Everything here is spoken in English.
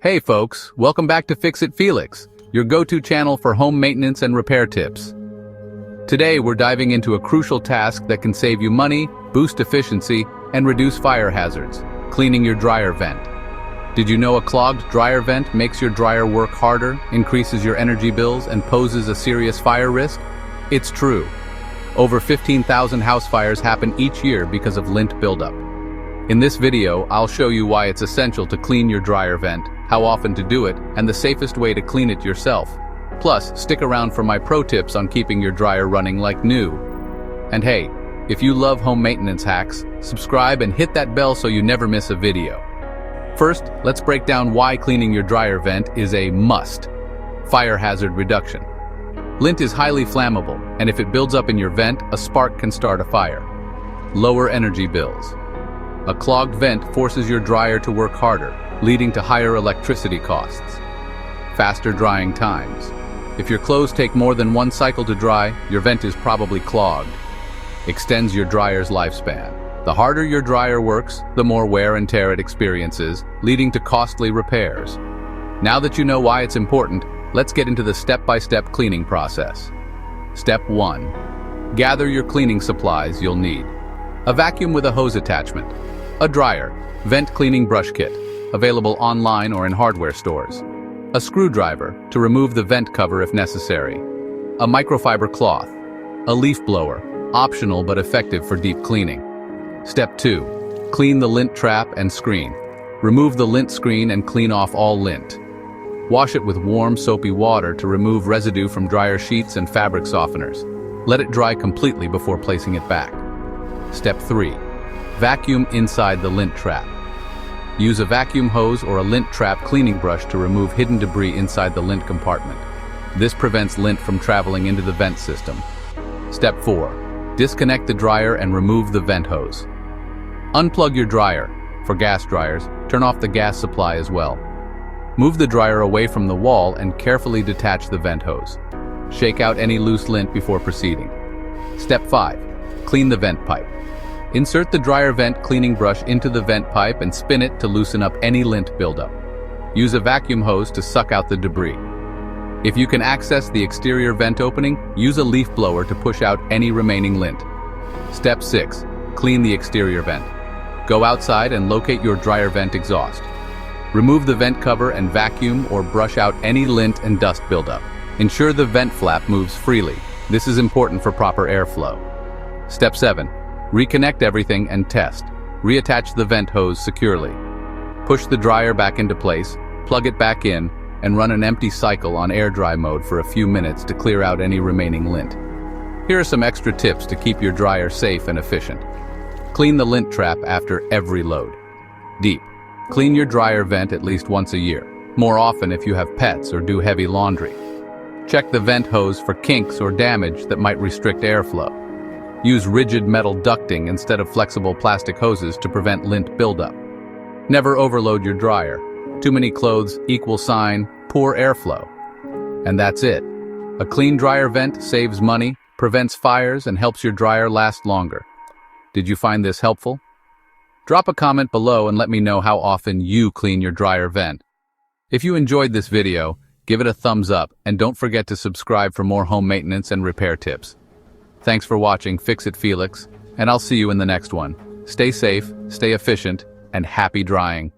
Hey folks, welcome back to Fix It Felix, your go-to channel for home maintenance and repair tips. Today we're diving into a crucial task that can save you money, boost efficiency, and reduce fire hazards: cleaning your dryer vent. Did you know a clogged dryer vent makes your dryer work harder, increases your energy bills, and poses a serious fire risk? It's true. Over 15,000 house fires happen each year because of lint buildup. In this video, I'll show you why it's essential to clean your dryer vent, how often to do it, and the safest way to clean it yourself. Plus, stick around for my pro tips on keeping your dryer running like new. And hey, if you love home maintenance hacks, subscribe and hit that bell so you never miss a video. First, let's break down why cleaning your dryer vent is a must. Fire hazard reduction. Lint is highly flammable, and if it builds up in your vent, a spark can start a fire. Lower energy bills. A clogged vent forces your dryer to work harder, leading to higher electricity costs. Faster drying times. If your clothes take more than one cycle to dry, your vent is probably clogged. Extends your dryer's lifespan. The harder your dryer works, the more wear and tear it experiences, leading to costly repairs. Now that you know why it's important, let's get into the step-by-step cleaning process. Step 1. Gather your cleaning supplies you'll need. A vacuum with a hose attachment. A dryer, vent cleaning brush kit, available online or in hardware stores. A screwdriver to remove the vent cover if necessary. A microfiber cloth. A leaf blower, optional but effective for deep cleaning. Step 2. Clean the lint trap and screen. Remove the lint screen and clean off all lint. Wash it with warm, soapy water to remove residue from dryer sheets and fabric softeners. Let it dry completely before placing it back. Step 3. Vacuum inside the lint trap. Use a vacuum hose or a lint trap cleaning brush to remove hidden debris inside the lint compartment. This prevents lint from traveling into the vent system. Step 4. Disconnect the dryer and remove the vent hose. Unplug your dryer. For gas dryers, turn off the gas supply as well. Move the dryer away from the wall and carefully detach the vent hose. Shake out any loose lint before proceeding. Step 5. Clean the vent pipe. Insert the dryer vent cleaning brush into the vent pipe and spin it to loosen up any lint buildup. Use a vacuum hose to suck out the debris. If you can access the exterior vent opening, use a leaf blower to push out any remaining lint. Step 6. Clean the exterior vent. Go outside and locate your dryer vent exhaust. Remove the vent cover and vacuum or brush out any lint and dust buildup. Ensure the vent flap moves freely. This is important for proper airflow. Step 7. Reconnect everything and test. Reattach the vent hose securely. Push the dryer back into place, plug it back in, and run an empty cycle on air dry mode for a few minutes to clear out any remaining lint. Here are some extra tips to keep your dryer safe and efficient. Clean the lint trap after every load. Deep. Clean your dryer vent at least once a year, more often if you have pets or do heavy laundry. Check the vent hose for kinks or damage that might restrict airflow. Use rigid metal ducting instead of flexible plastic hoses to prevent lint buildup. Never overload your dryer. Too many clothes equal sign poor airflow. And that's it. A clean dryer vent saves money, prevents fires, and helps your dryer last longer. Did you find this helpful? Drop a comment below and let me know how often you clean your dryer vent. If you enjoyed this video, give it a thumbs up and don't forget to subscribe for more home maintenance and repair tips. Thanks for watching Fix It Felix, and I'll see you in the next one. Stay safe, stay efficient, and happy drying.